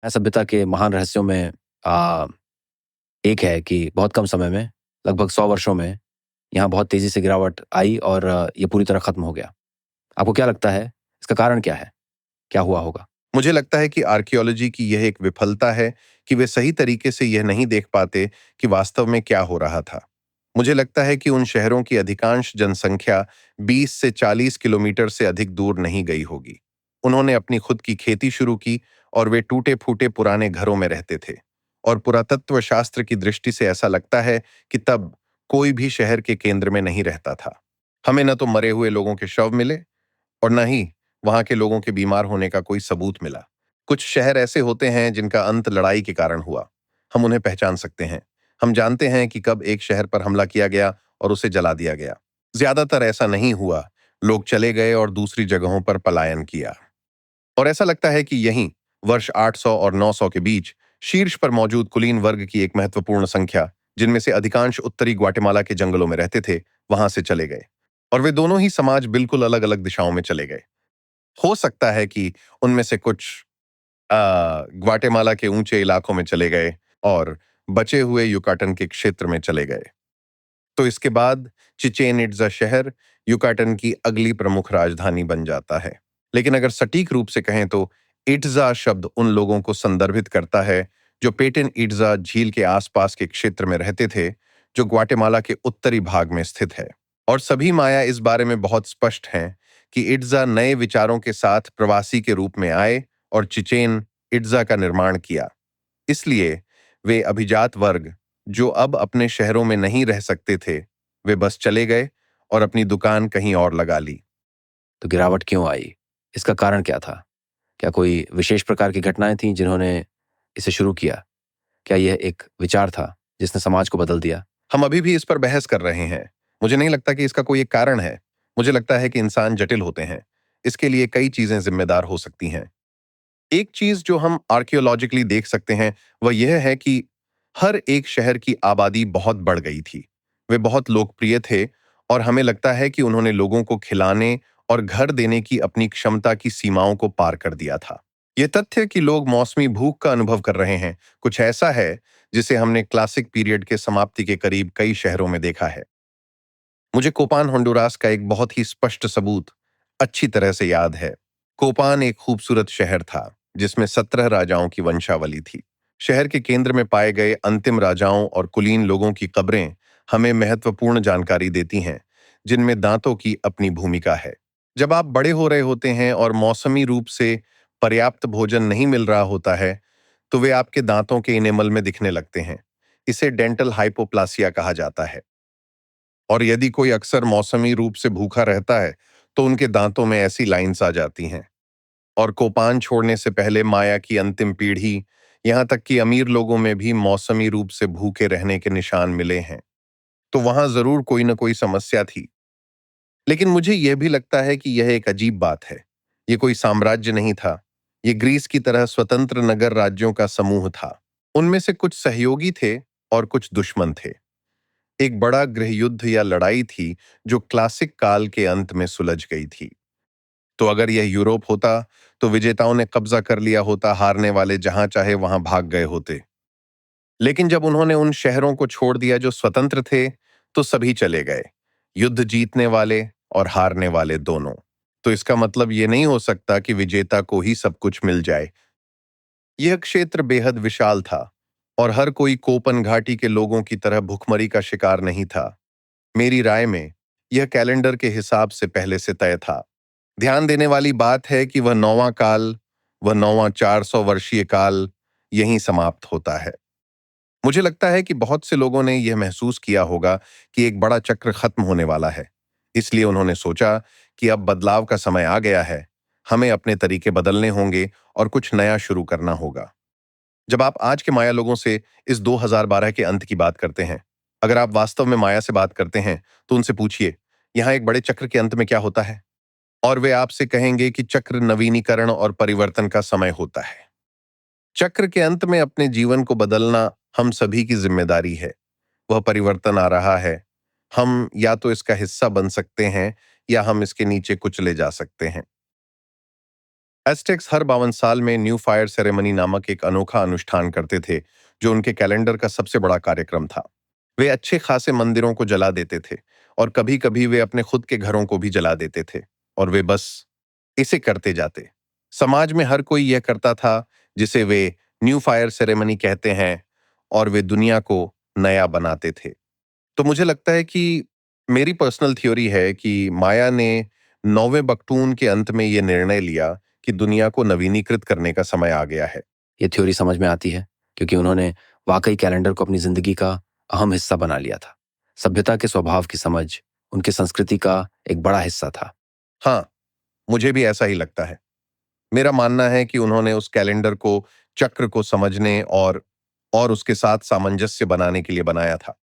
सभ्यता के महान रहस्यों में आ, एक है कि बहुत कम समय में, लगभग 100 वर्षों में, यहाँ बहुत तेज़ी से गिरावट आई और ये पूरी तरह खत्म हो गया। आपको क्या लगता है, इसका कारण क्या है? क्या हुआ होगा? मुझे लगता है कि आर्कियोलॉजी की यह एक विफलता है कि वे सही तरीके से यह नहीं देख पाते कि वास्तव में क्या हो रहा था। मुझे लगता है कि उन शहरों की अधिकांश जनसंख्या 20 से 40 किलोमीटर से अधिक दूर नहीं गई होगी। उन्होंने अपनी खुद की खेती शुरू की और वे टूटे-फूटे पुराने घरों में रहते थे। और पुरातत्व शास्त्र की दृष्टि से ऐसा लगता है कि तब कोई भी शहर के केंद्र में नहीं रहता था। हमें न तो मरे हुए लोगों के शव मिले और न ही वहां के लोगों के बीमार होने का कोई सबूत मिला। कुछ शहर ऐसे होते हैं जिनका अंत लड़ाई के कारण हुआ। हम उन्हें पहचान सकते हैं। हम जानते हैं कि कब एक शहर पर हमला किया गया और उसे जला दिया गया। ज्यादातर ऐसा नहीं हुआ। लोग चले गए और दूसरी जगहों पर पलायन किया। और ऐसा लगता है कि यहीं वर्ष 800 और 900 के बीच शीर्ष पर मौजूद कुलीन वर्ग की एक महत्वपूर्ण संख्या, जिनमें से अधिकांश उत्तरी ग्वाटेमाला के जंगलों में रहते थे, वहां से चले गए। और वे दोनों ही समाज बिल्कुल अलग अलग दिशाओं में चले गए। हो सकता है कि उनमें से कुछ ग्वाटेमाला के ऊंचे इलाकों में चले गए और बचे हुए युकाटन के क्षेत्र में चले गए। तो इसके बाद चिचेन इट्जा शहर युकाटन की अगली प्रमुख राजधानी बन जाता है। लेकिन अगर सटीक रूप से कहें तो इट्जा शब्द उन लोगों को संदर्भित करता है जो पेटेन इट्जा झील के आसपास के क्षेत्र में रहते थे, जो ग्वाटेमाला के उत्तरी भाग में स्थित है। और सभी माया इस बारे में बहुत स्पष्ट हैं कि इट्जा नए विचारों के साथ प्रवासी के रूप में आए और चिचेन इट्जा का निर्माण किया। इसलिए वे अभिजात वर्ग, जो अब अपने शहरों में नहीं रह सकते थे, वे बस चले गए और अपनी दुकान कहीं और लगा ली। तो गिरावट क्यों आई? इसका कारण क्या था? क्या कोई विशेष प्रकार की घटनाएँ थीं जिन्होंने इसे शुरू किया? क्या यह एक विचार था जिसने समाज को बदल दिया? हम अभी भी इस पर बहस कर रहे हैं। मुझे नहीं लगता कि इसका कोई एक कारण है। मुझे लगता है कि इंसान जटिल होते हैं। इसके लिए कई चीजें जिम्मेदार हो सकती हैं। एक चीज जो हम आर्कियोलॉजिकली देख सकते हैं वह यह है कि हर एक शहर की आबादी बहुत बढ़ गई थी। वे बहुत लोकप्रिय थे और हमें लगता है कि उन्होंने लोगों को खिलाने और घर देने की अपनी क्षमता की सीमाओं को पार कर दिया था। यह तथ्य कि लोग मौसमी भूख का अनुभव कर रहे हैं, कुछ ऐसा है जिसे हमने क्लासिक पीरियड के समाप्ति के करीब कई शहरों में देखा है। मुझे कोपान होंडुरास का एक बहुत ही स्पष्ट सबूत अच्छी तरह से याद है। कोपान एक खूबसूरत शहर था जिसमें 17 राजाओं की वंशावली थी। शहर के केंद्र में पाए गए अंतिम राजाओं और कुलीन लोगों की कब्रें हमें महत्वपूर्ण जानकारी देती हैं, जिनमें दांतों की अपनी भूमिका है। जब आप बड़े हो रहे होते हैं और मौसमी रूप से पर्याप्त भोजन नहीं मिल रहा होता है, तो वे आपके दांतों के इनेमल में दिखने लगते हैं। इसे डेंटल हाइपोप्लासिया कहा जाता है। और यदि कोई अक्सर मौसमी रूप से भूखा रहता है, तो उनके दांतों में ऐसी लाइंस आ जाती हैं। और कोपान छोड़ने से पहले माया की अंतिम पीढ़ी, यहां तक कि अमीर लोगों में भी मौसमी रूप से भूखे रहने के निशान मिले हैं। तो वहां जरूर कोई ना कोई समस्या थी। लेकिन मुझे यह भी लगता है कि यह एक अजीब बात है। यह कोई साम्राज्य नहीं था। यह ग्रीस की तरह स्वतंत्र नगर राज्यों का समूह था। उनमें से कुछ सहयोगी थे और कुछ दुश्मन थे। एक बड़ा गृहयुद्ध या लड़ाई थी जो क्लासिक काल के अंत में सुलझ गई थी। तो अगर यह यूरोप होता, तो विजेताओं ने कब्जा कर लिया होता, हारने वाले जहां चाहे वहां भाग गए होते। लेकिन जब उन्होंने उन शहरों को छोड़ दिया जो स्वतंत्र थे, तो सभी चले गए, युद्ध जीतने वाले और हारने वाले दोनों। तो इसका मतलब यह नहीं हो सकता कि विजेता को ही सब कुछ मिल जाए। यह क्षेत्र बेहद विशाल था और हर कोई कोपन घाटी के लोगों की तरह भुखमरी का शिकार नहीं था। मेरी राय में यह कैलेंडर के हिसाब से पहले से तय था। ध्यान देने वाली बात है कि वह नौवां 400 वर्षीय काल यहीं समाप्त होता है। मुझे लगता है कि बहुत से लोगों ने यह महसूस किया होगा कि एक बड़ा चक्र खत्म होने वाला है। इसलिए उन्होंने सोचा कि अब बदलाव का समय आ गया है। हमें अपने तरीके बदलने होंगे और कुछ नया शुरू करना होगा। जब आप आज के माया लोगों से इस 2012 के अंत की बात करते हैं, अगर आप वास्तव में माया से बात करते हैं, तो उनसे पूछिए, यहाँ एक बड़े चक्र के अंत में क्या होता है? और वे आपसे कहेंगे कि चक्र नवीनीकरण और परिवर्तन का समय होता है। चक्र के अंत में अपने जीवन को बदलना हम सभी की जिम्मेदारी है। वह परिवर्तन आ रहा है। हम या तो इसका हिस्सा बन सकते हैं या हम इसके नीचे कुचले जा सकते हैं। एस्टेक्स हर 52 साल में न्यू फायर सेरेमनी नामक एक अनोखा अनुष्ठान करते थे, जो उनके कैलेंडर का सबसे बड़ा कार्यक्रम था। वे अच्छे खासे मंदिरों को जला देते थे और कभी-कभी वे अपने खुद के घरों को भी जला देते थे, और वे बस इसे करते जाते। समाज में हर कोई यह करता था जिसे वे न्यू फायर सेरेमनी कहते हैं, और वे दुनिया को नया बनाते थे। तो मुझे लगता है कि मेरी पर्सनल थ्योरी है कि माया ने 9वें बख्तून के अंत में यह निर्णय लिया कि दुनिया को नवीनीकृत करने का समय आ गया है। ये थ्योरी समझ में आती है क्योंकि उन्होंने वाकई कैलेंडर को अपनी जिंदगी का अहम हिस्सा बना लिया था। सभ्यता के स्वभाव की समझ उनकी संस्कृति का एक बड़ा हिस्सा था। हाँ, मुझे भी ऐसा ही लगता है। मेरा मानना है कि उन्होंने उस कैलेंडर को चक्र को समझने और उसके साथ सामंजस्य बनाने के लिए बनाया था।